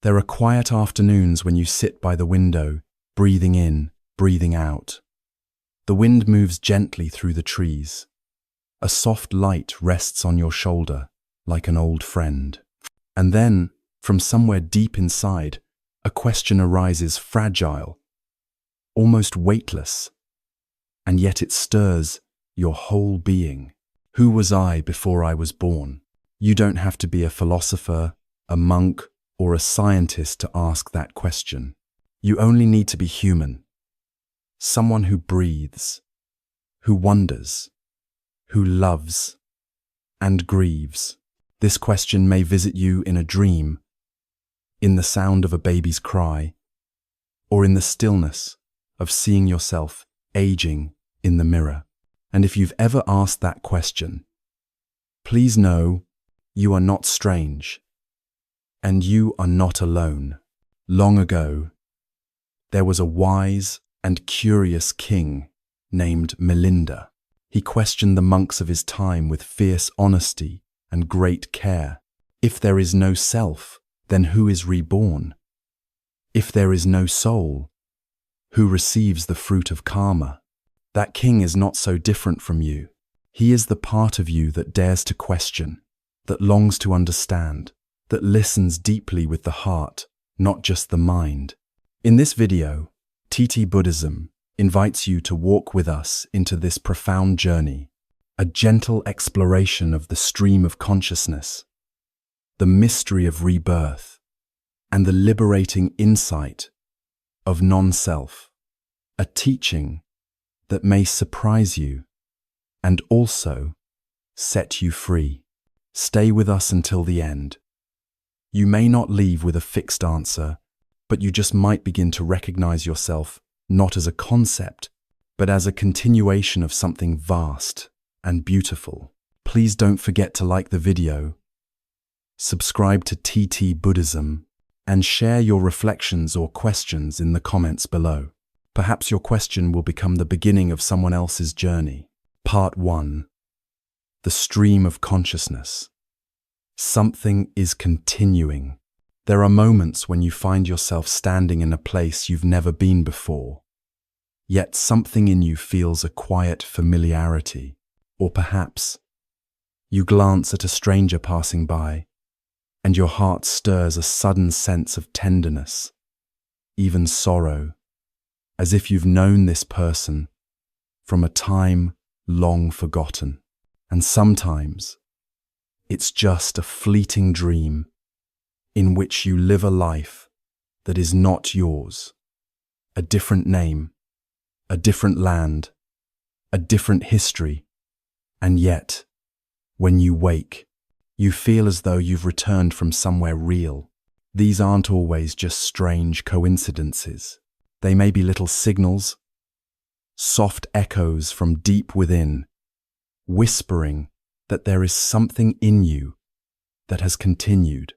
There are quiet afternoons when you sit by the window, breathing in, breathing out. The wind moves gently through the trees. A soft light rests on your shoulder, like an old friend. And then, from somewhere deep inside, a question arises, fragile, almost weightless, and yet it stirs your whole being. Who was I before I was born? You don't have to be a philosopher, a monk, or a scientist to ask that question. You only need to be human. Someone who breathes, who wonders, who loves, and grieves. This question may visit you in a dream, in the sound of a baby's cry, or in the stillness of seeing yourself aging in the mirror. And if you've ever asked that question, please know you are not strange, and you are not alone. Long ago, there was a wise and curious king named Melinda. He questioned the monks of his time with fierce honesty and great care. If there is no self, then who is reborn? If there is no soul, who receives the fruit of karma? That king is not so different from you. He is the part of you that dares to question, that longs to understand, that listens deeply with the heart, not just the mind. In this video, TT-Buddhism invites you to walk with us into this profound journey, a gentle exploration of the stream of consciousness, the mystery of rebirth, and the liberating insight of non-self, a teaching that may surprise you and also set you free. Stay with us until the end. You may not leave with a fixed answer, but you just might begin to recognize yourself not as a concept, but as a continuation of something vast and beautiful. Please don't forget to like the video, subscribe to TT-Buddhism, and share your reflections or questions in the comments below. Perhaps your question will become the beginning of someone else's journey. Part 1. The stream of consciousness. Something is continuing. There are moments when you find yourself standing in a place you've never been before, yet something in you feels a quiet familiarity. Or perhaps you glance at a stranger passing by, and your heart stirs a sudden sense of tenderness, even sorrow, as if you've known this person from a time long forgotten. And sometimes it's just a fleeting dream in which you live a life that is not yours, a different name, a different land, a different history, and yet, when you wake, you feel as though you've returned from somewhere real. These aren't always just strange coincidences. They may be little signals, soft echoes from deep within, whispering that there is something in you that has continued,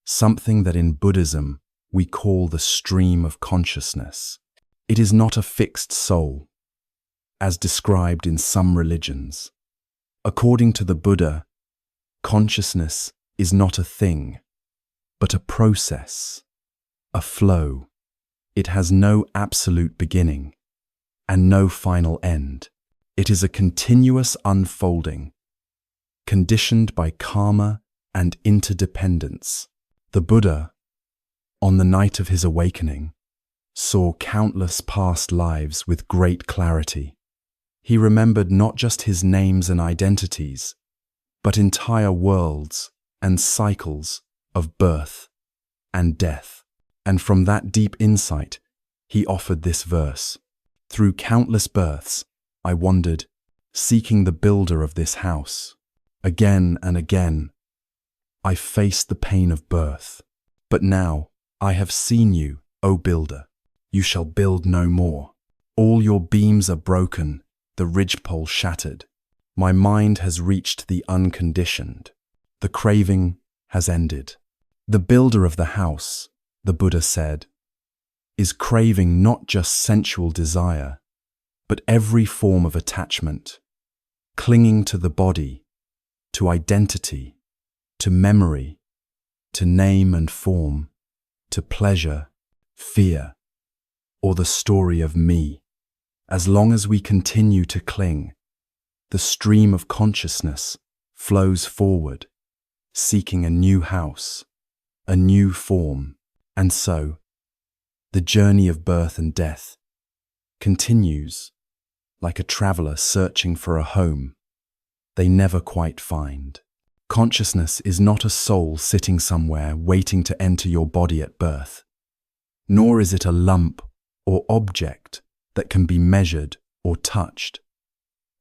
something that in Buddhism we call the stream of consciousness. It is not a fixed soul, as described in some religions. According to the Buddha, consciousness is not a thing, but a process, a flow. It has no absolute beginning and no final end. It is a continuous unfolding, conditioned by karma and interdependence. The Buddha, on the night of his awakening, saw countless past lives with great clarity. He remembered not just his names and identities, but entire worlds and cycles of birth and death. And from that deep insight, he offered this verse. Through countless births, I wandered, seeking the builder of this house. Again and again, I faced the pain of birth. But now I have seen you, O builder. You shall build no more. All your beams are broken, the ridgepole shattered. My mind has reached the unconditioned. The craving has ended. The builder of the house, the Buddha said, is craving not just sensual desire, but every form of attachment, clinging to the body, to identity, to memory, to name and form. to pleasure, fear, or the story of me. As long as we continue to cling, the stream of consciousness flows forward, seeking a new house, a new form, and so the journey of birth and death continues like a traveler searching for a home they never quite find. Consciousness is not a soul sitting somewhere waiting to enter your body at birth, nor is it a lump or object that can be measured or touched.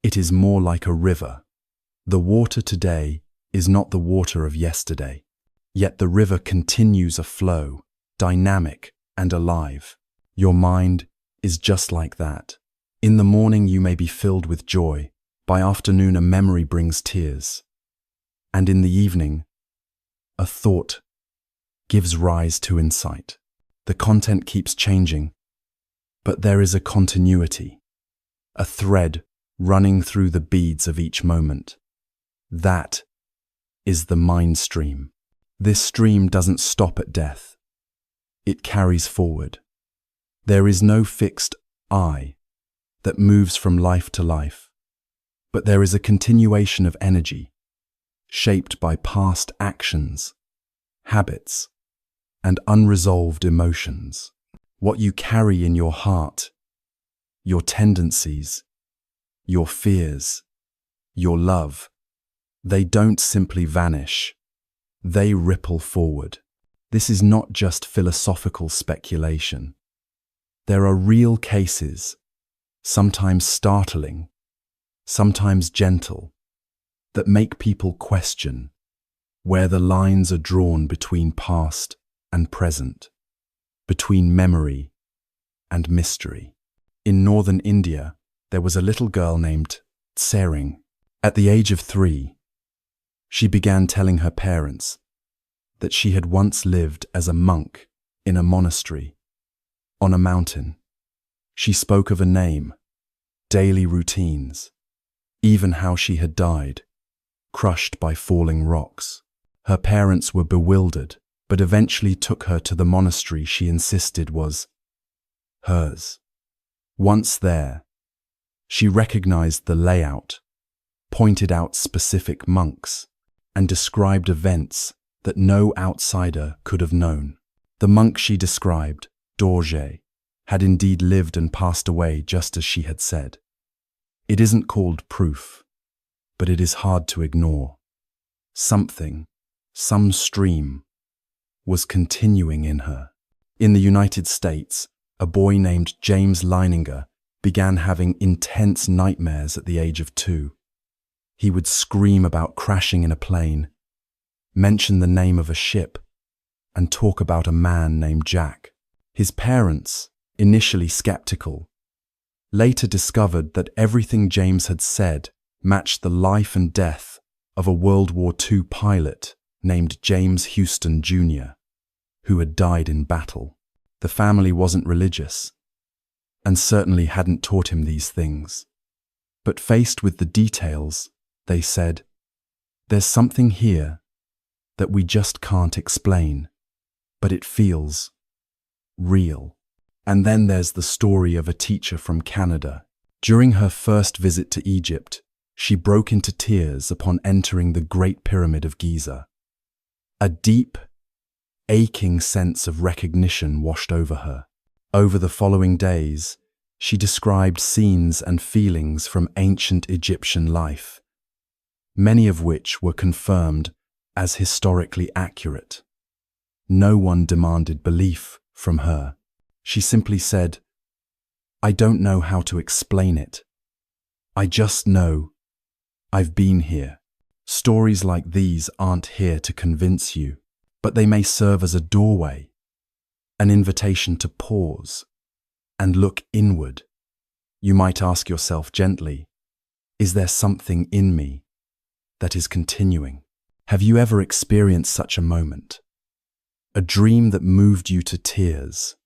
It is more like a river. The water today is not the water of yesterday, yet the river continues aflow, dynamic and alive. Your mind is just like that. In the morning you may be filled with joy. By afternoon a memory brings tears. And in the evening, a thought gives rise to insight. The content keeps changing, but there is a continuity, a thread running through the beads of each moment. That is the mind stream. This stream doesn't stop at death. It carries forward. There is no fixed I that moves from life to life, but there is a continuation of energy, shaped by past actions, habits, and unresolved emotions. What you carry in your heart, your tendencies, your fears, your love, they don't simply vanish, they ripple forward. This is not just philosophical speculation. There are real cases, sometimes startling, sometimes gentle, that make people question where the lines are drawn between past and present, between memory and mystery. In northern India, there was a little girl named Tsering. At the age of 3, she began telling her parents that she had once lived as a monk in a monastery on a mountain. She spoke of a name, daily routines, even how she had died, crushed by falling rocks. Her parents were bewildered, but eventually took her to the monastery she insisted was hers. Once there, she recognized the layout, pointed out specific monks, and described events that no outsider could have known. The monk she described, Dorje, had indeed lived and passed away just as she had said. It isn't called proof, but it is hard to ignore. Something, some stream, was continuing in her. In the United States, a boy named James Leininger began having intense nightmares at the age of 2. He would scream about crashing in a plane, mention the name of a ship, and talk about a man named Jack. His parents, initially skeptical, later discovered that everything James had said matched the life and death of a World War II pilot named James Houston Jr., who had died in battle. The family wasn't religious, and certainly hadn't taught him these things. But faced with the details, they said, "There's something here that we just can't explain, but it feels real." And then there's the story of a teacher from Canada. During her first visit to Egypt, she broke into tears upon entering the Great Pyramid of Giza. A deep, aching sense of recognition washed over her. Over the following days, she described scenes and feelings from ancient Egyptian life, many of which were confirmed as historically accurate. No one demanded belief from her. She simply said, "I don't know how to explain it. I just know I've been here." Stories like these aren't here to convince you, but they may serve as a doorway, an invitation to pause and look inward. You might ask yourself gently, is there something in me that is continuing? Have you ever experienced such a moment? A dream that moved you to tears?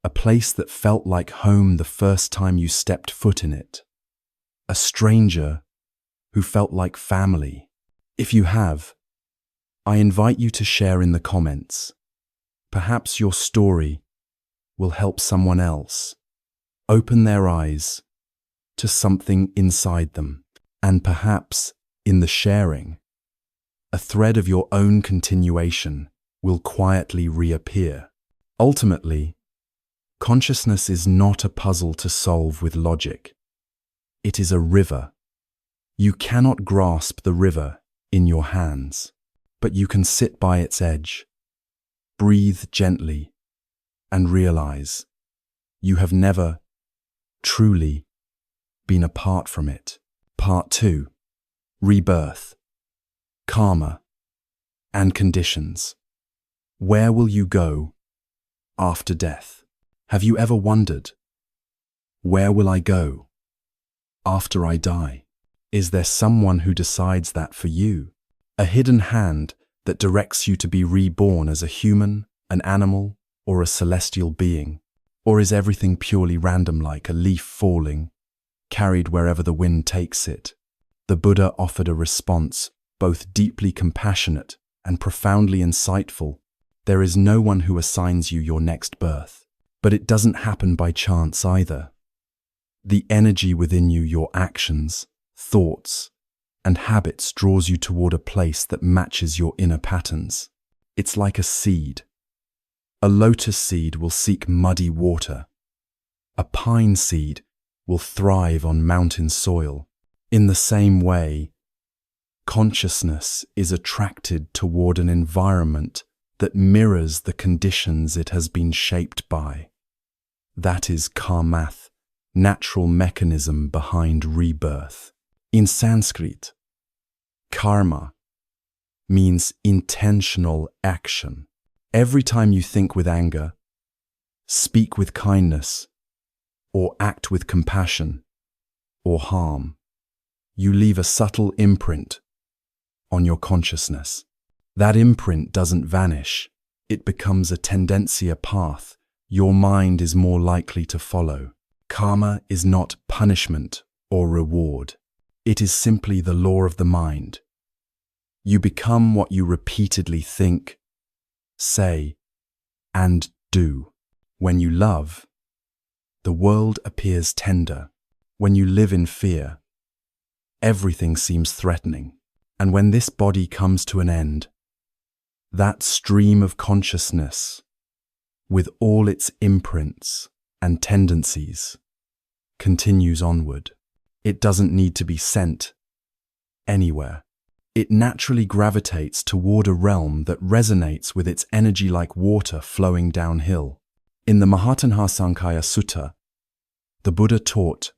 A place that felt like home the first time you stepped foot in it? A stranger who felt like family? If you have, I invite you to share in the comments. Perhaps your story will help someone else open their eyes to something inside them. And perhaps, in the sharing, a thread of your own continuation will quietly reappear. Ultimately, consciousness is not a puzzle to solve with logic. It is a river. You cannot grasp the river in your hands, but you can sit by its edge, breathe gently, and realize you have never truly been apart from it. Part 2. Rebirth, Karma, and Conditions. Where will you go after death? Have you ever wondered, where will I go after I die? Is there someone who decides that for you? A hidden hand that directs you to be reborn as a human, an animal, or a celestial being? Or is everything purely random, like a leaf falling, carried wherever the wind takes it? The Buddha offered a response both deeply compassionate and profoundly insightful. There is no one who assigns you your next birth, but it doesn't happen by chance either. The energy within you, your actions, thoughts, and habits draws you toward a place that matches your inner patterns. It's like a seed. A lotus seed will seek muddy water. A pine seed will thrive on mountain soil. In the same way, consciousness is attracted toward an environment that mirrors the conditions it has been shaped by. That is karmath, natural mechanism behind rebirth. In Sanskrit, karma means intentional action. Every time you think with anger, speak with kindness, or act with compassion or harm, you leave a subtle imprint on your consciousness. That imprint doesn't vanish. It becomes a tendencia path your mind is more likely to follow. Karma is not punishment or reward. It is simply the law of the mind. You become what you repeatedly think, say, and do. When you love, the world appears tender. When you live in fear, everything seems threatening. And when this body comes to an end, that stream of consciousness, with all its imprints and tendencies, continues onward. It doesn't need to be sent anywhere. It naturally gravitates toward a realm that resonates with its energy like water flowing downhill. In the Mahatanha Sutta, the Buddha taught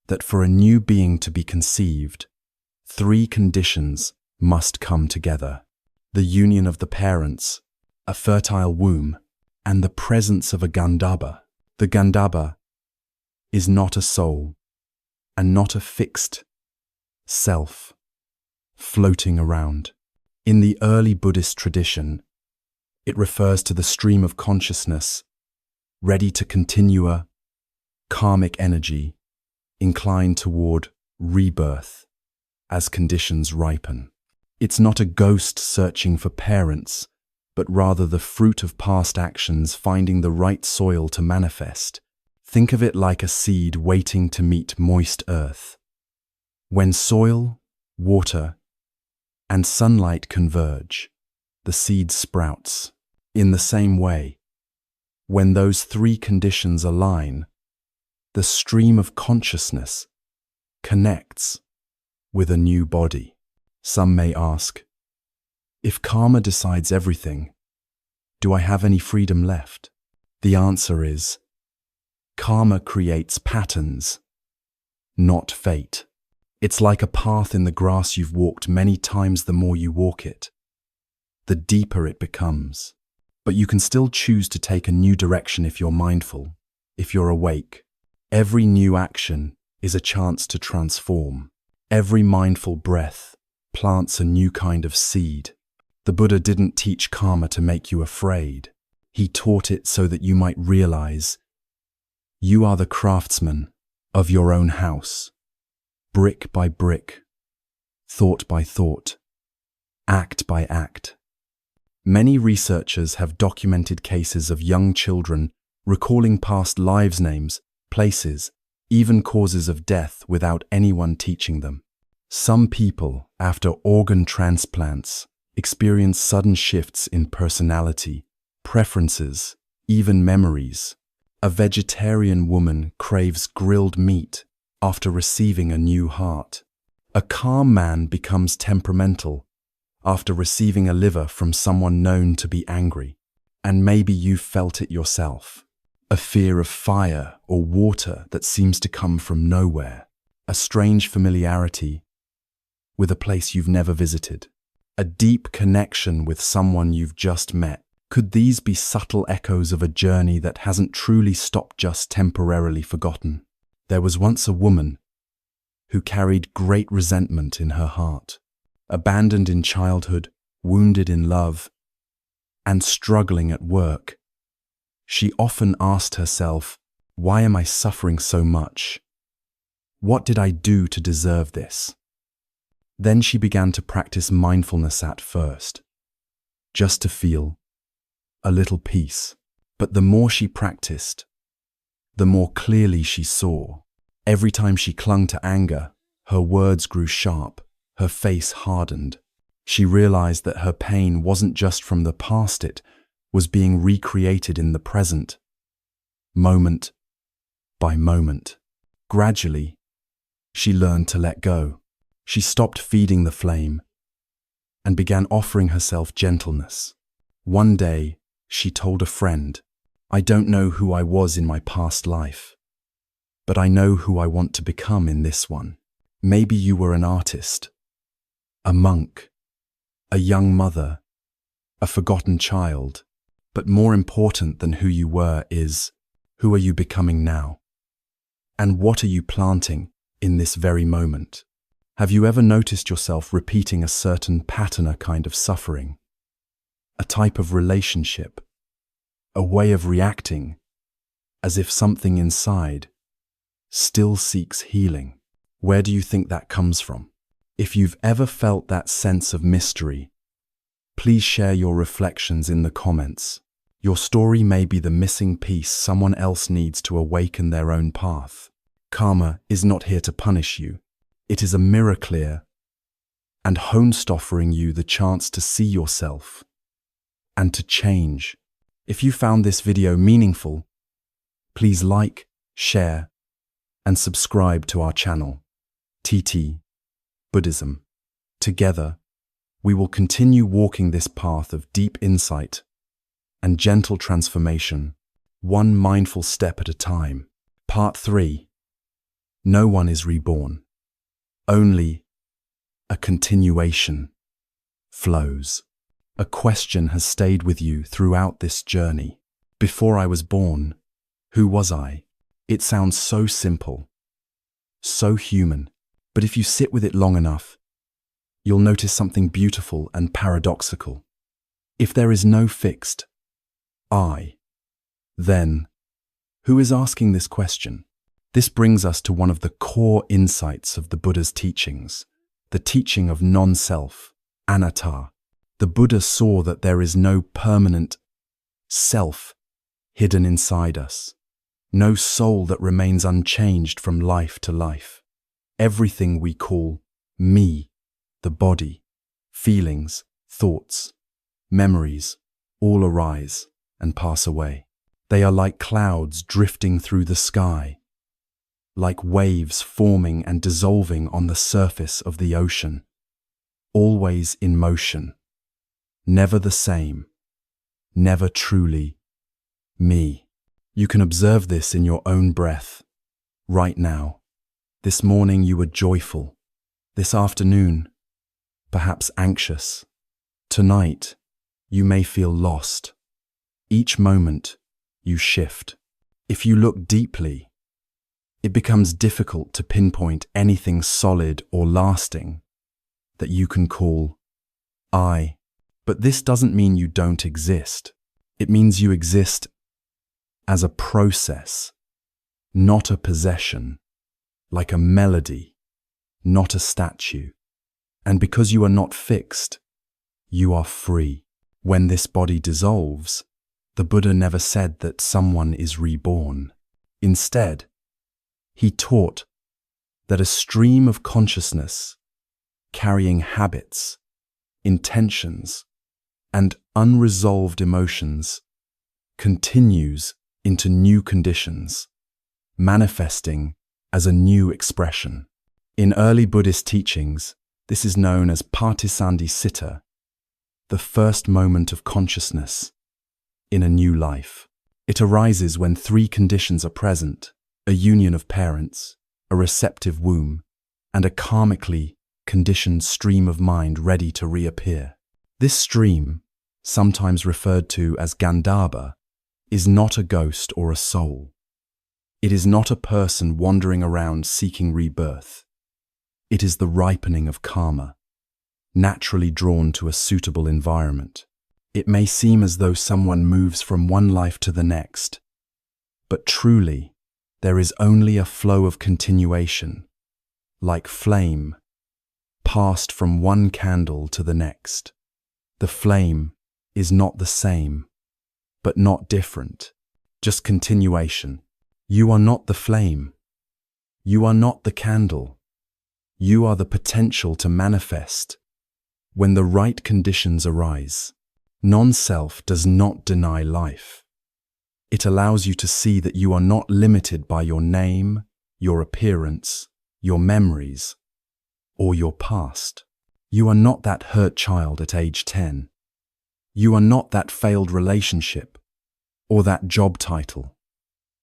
that for a new being to be conceived, 3 conditions must come together: the union of the parents, a fertile womb, and the presence of a Gandhabba. The Gandhabba is not a soul and not a fixed self floating around. In the early Buddhist tradition, it refers to the stream of consciousness ready to continue, a karmic energy inclined toward rebirth as conditions ripen. It's not a ghost searching for parents, but rather the fruit of past actions finding the right soil to manifest. Think of it like a seed waiting to meet moist earth. When soil, water, and sunlight converge, the seed sprouts. In the same way, when those 3 conditions align, the stream of consciousness connects with a new body. Some may ask, if karma decides everything, do I have any freedom left? The answer is, karma creates patterns, not fate. It's like a path in the grass you've walked many times. The more you walk it, the deeper it becomes. But you can still choose to take a new direction if you're mindful, if you're awake. Every new action is a chance to transform. Every mindful breath plants a new kind of seed. The Buddha didn't teach karma to make you afraid. He taught it so that you might realize you are the craftsman of your own house. Brick by brick, thought by thought, act by act, Many researchers have documented cases of young children recalling past lives' names, places, even causes of death without anyone teaching them. Some people, after organ transplants, experience sudden shifts in personality, preferences, even memories. A vegetarian woman craves grilled meat after receiving a new heart. A calm man becomes temperamental after receiving a liver from someone known to be angry. And maybe you've felt it yourself. A fear of fire or water that seems to come from nowhere. A strange familiarity with a place you've never visited. A deep connection with someone you've just met. Could these be subtle echoes of a journey that hasn't truly stopped, just temporarily forgotten? There was once a woman who carried great resentment in her heart, abandoned in childhood, wounded in love, and struggling at work. She often asked herself, "Why am I suffering so much? What did I do to deserve this?" Then she began to practice mindfulness at first, just to feel a little peace. But the more she practiced, the more clearly she saw. Every time she clung to anger, her words grew sharp, her face hardened. She realized that her pain wasn't just from the past, it was being recreated in the present, moment by moment. Gradually, she learned to let go. She stopped feeding the flame and began offering herself gentleness. One day, she told a friend, "I don't know who I was in my past life, but I know who I want to become in this one." Maybe you were an artist, a monk, a young mother, a forgotten child, but more important than who you were is, who are you becoming now? And what are you planting in this very moment? Have you ever noticed yourself repeating a certain pattern, a kind of suffering, a type of relationship, a way of reacting, as if something inside still seeks healing? Where do you think that comes from? If you've ever felt that sense of mystery, please share your reflections in the comments. Your story may be the missing piece someone else needs to awaken their own path. Karma is not here to punish you. It is a mirror clear and honest, offering you the chance to see yourself and to change. If you found this video meaningful, please like, share, and subscribe to our channel, TT-Buddhism. Together, we will continue walking this path of deep insight and gentle transformation, one mindful step at a time. Part 3. No one is reborn. Only a continuation flows. A question has stayed with you throughout this journey. Before I was born, who was I? It sounds so simple, so human, but if you sit with it long enough, you'll notice something beautiful and paradoxical. If there is no fixed I, then who is asking this question? This brings us to one of the core insights of the Buddha's teachings, the teaching of non-self, anatta. The Buddha saw that there is no permanent self hidden inside us, no soul that remains unchanged from life to life. Everything we call me, the body, feelings, thoughts, memories, all arise and pass away. They are like clouds drifting through the sky, like waves forming and dissolving on the surface of the ocean, always in motion, never the same, never truly me. You can observe this in your own breath. Right now, this morning you were joyful. This afternoon, perhaps anxious. Tonight, you may feel lost. Each moment, you shift. If you look deeply, it becomes difficult to pinpoint anything solid or lasting that you can call I. But this doesn't mean you don't exist. It means you exist as a process, not a possession, like a melody, not a statue. And because you are not fixed, you are free. When this body dissolves, the Buddha never said that someone is reborn. Instead, he taught that a stream of consciousness carrying habits, intentions, and unresolved emotions continues into new conditions, manifesting as a new expression. In early Buddhist teachings, this is known as Patisandhi Citta, the first moment of consciousness in a new life. It arises when three conditions are present: a union of parents, a receptive womb, and a karmically conditioned stream of mind ready to reappear. This stream, sometimes referred to as Gandharbha, is not a ghost or a soul. It is not a person wandering around seeking rebirth. It is the ripening of karma, naturally drawn to a suitable environment. It may seem as though someone moves from one life to the next, but truly, there is only a flow of continuation, like flame, passed from one candle to the next. The flame is not the same, but not different, just continuation. You are not the flame. You are not the candle. You are the potential to manifest when the right conditions arise. Non-self does not deny life. It allows you to see that you are not limited by your name, your appearance, your memories, or your past. You are not that hurt child at age 10. You are not that failed relationship or that job title.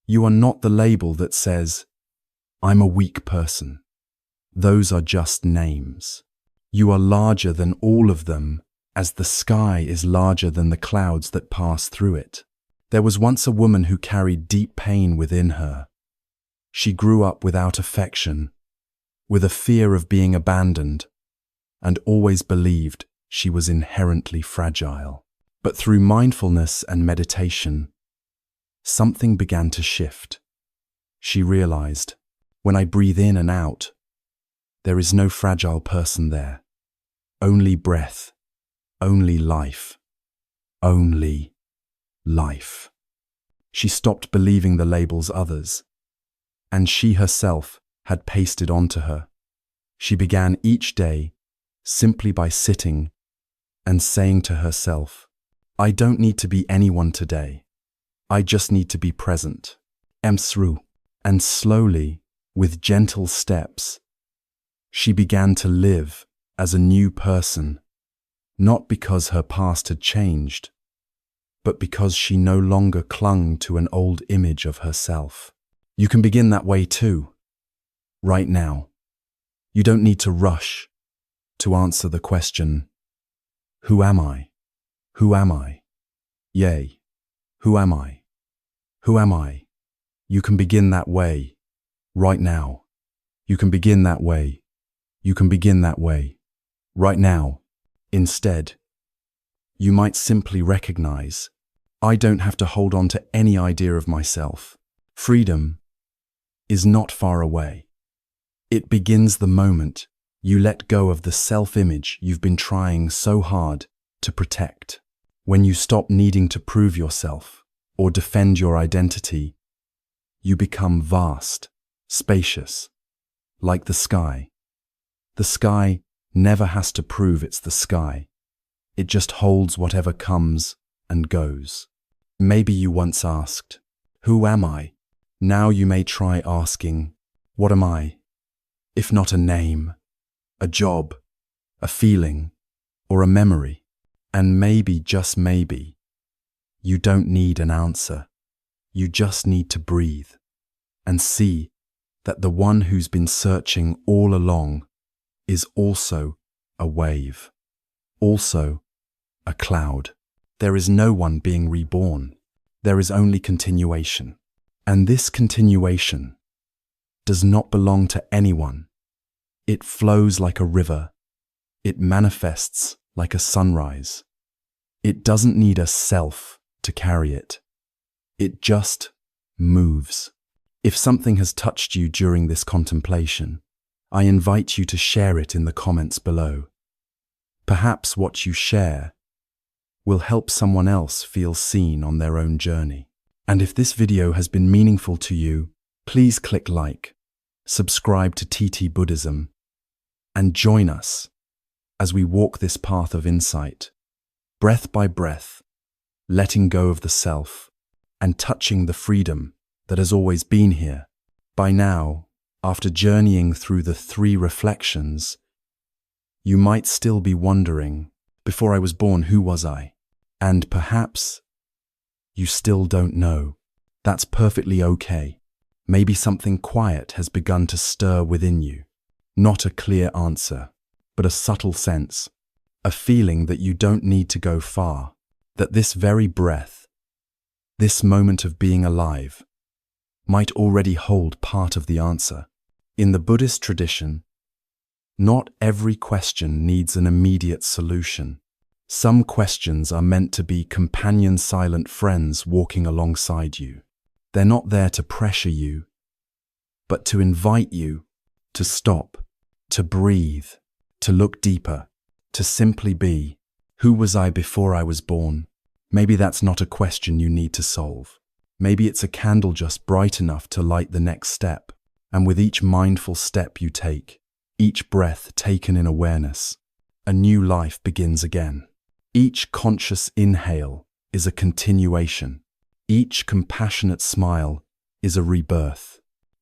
You are not the label that says, "I'm a weak person." Those are just names. You are larger than all of them, as the sky is larger than the clouds that pass through it. There was once a woman who carried deep pain within her. She grew up without affection, with a fear of being abandoned, and always believed she was inherently fragile. But through mindfulness and meditation, something began to shift. She realized, when I breathe in and out, there is no fragile person there. Only breath, only life, only life. She stopped believing the labels others, and she herself had pasted onto her. She began each day simply by sitting and saying to herself, "I don't need to be anyone today. I just need to be present." Emsru. And slowly, with gentle steps, she began to live as a new person, not because her past had changed, but because she no longer clung to an old image of herself. You can begin that way too, right now. You don't need to rush to answer the question, "Who am I? Who am I? Yay, who am I? Who am I?" You can begin that way, right now. You can begin that way. You can begin that way, right now. Instead, you might simply recognize, I don't have to hold on to any idea of myself. Freedom is not far away. It begins the moment you let go of the self-image you've been trying so hard to protect. When you stop needing to prove yourself or defend your identity, you become vast, spacious, like the sky. The sky never has to prove it's the sky. It just holds whatever comes and goes. Maybe you once asked, "Who am I?" Now you may try asking, "What am I?" If not a name, a job, a feeling, or a memory. And maybe, just maybe, you don't need an answer. You just need to breathe and see that the one who's been searching all along is also a wave, also a cloud. There is no one being reborn. There is only continuation. And this continuation does not belong to anyone. It flows like a river. It manifests like a sunrise. It doesn't need a self to carry it. It just moves. If something has touched you during this contemplation, I invite you to share it in the comments below. Perhaps what you share will help someone else feel seen on their own journey. And if this video has been meaningful to you, please click like, subscribe to TT-Buddhism, and join us as we walk this path of insight, breath by breath, letting go of the self and touching the freedom that has always been here. By now, after journeying through the 3 reflections, you might still be wondering, before I was born, who was I? And perhaps you still don't know. That's perfectly okay. Maybe something quiet has begun to stir within you. Not a clear answer, but a subtle sense, a feeling that you don't need to go far, that this very breath, this moment of being alive, might already hold part of the answer. In the Buddhist tradition, not every question needs an immediate solution. Some questions are meant to be companion silent friends walking alongside you. They're not there to pressure you, but to invite you to stop, to breathe, to look deeper, to simply be. Who was I before I was born? Maybe that's not a question you need to solve. Maybe it's a candle just bright enough to light the next step. And with each mindful step you take, each breath taken in awareness, a new life begins again. Each conscious inhale is a continuation. Each compassionate smile is a rebirth.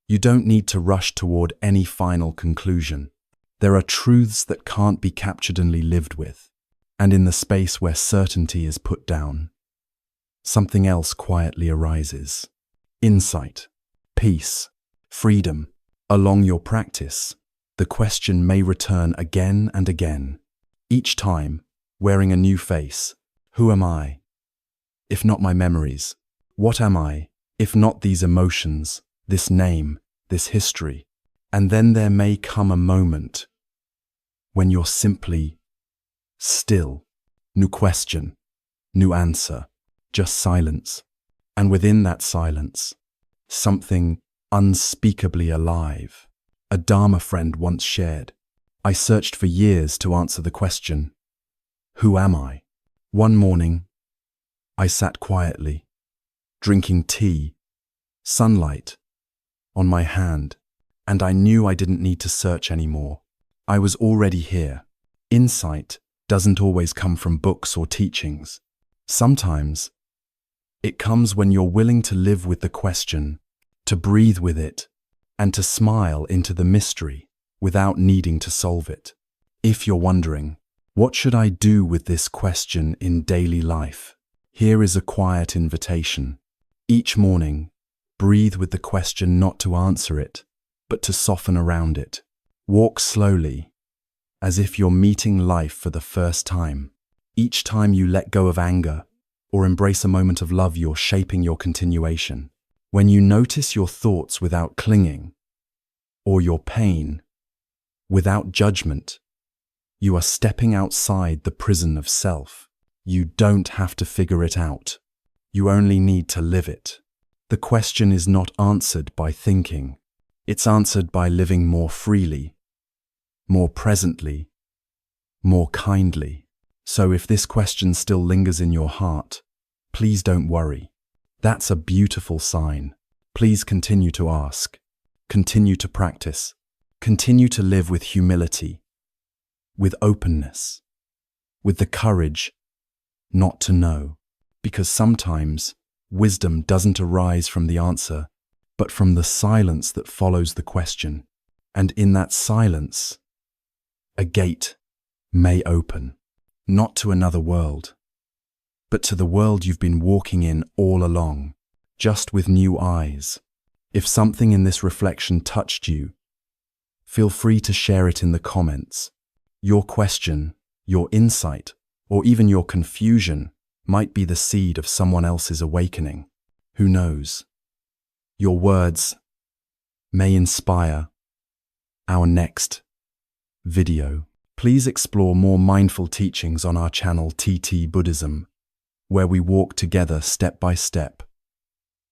You don't need to rush toward any final conclusion. There are truths that can't be captured and lived with. And in the space where certainty is put down, something else quietly arises. Insight, peace, freedom. Along your practice, the question may return again and again, each time wearing a new face. Who am I, if not my memories? What am I, if not these emotions, this name, this history? And then there may come a moment when you're simply still. New question, new answer, just silence. And within that silence, something unspeakably alive. A Dharma friend once shared, I searched for years to answer the question, who am I? One morning, I sat quietly, drinking tea, sunlight on my hand, and I knew I didn't need to search anymore. I was already here. Insight doesn't always come from books or teachings. Sometimes it comes when you're willing to live with the question, to breathe with it, and to smile into the mystery without needing to solve it. If you're wondering, what should I do with this question in daily life? Here is a quiet invitation. Each morning, breathe with the question, not to answer it, but to soften around it. Walk slowly, as if you're meeting life for the first time. Each time you let go of anger or embrace a moment of love, you're shaping your continuation. When you notice your thoughts without clinging, or your pain without judgment, you are stepping outside the prison of self. You don't have to figure it out. You only need to live it. The question is not answered by thinking. It's answered by living more freely, more presently, more kindly. So if this question still lingers in your heart, please don't worry. That's a beautiful sign. Please continue to ask, continue to practice, continue to live with humility, with openness, with the courage not to know, because sometimes wisdom doesn't arise from the answer, but from the silence that follows the question. And in that silence, a gate may open, not to another world, but to the world you've been walking in all along, just with new eyes. If something in this reflection touched you, feel free to share it in the comments. Your question, your insight, or even your confusion might be the seed of someone else's awakening. Who knows? Your words may inspire our next video. Please explore more mindful teachings on our channel TT-Buddhism, where we walk together step by step,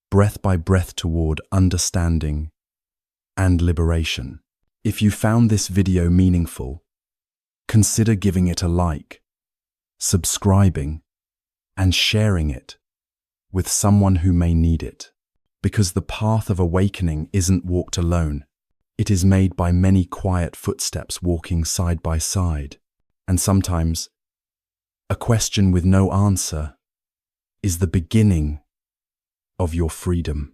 breath by breath toward understanding and liberation. If you found this video meaningful, consider giving it a like, subscribing, and sharing it with someone who may need it. Because the path of awakening isn't walked alone. It is made by many quiet footsteps walking side by side. And sometimes, a question with no answer is the beginning of your freedom.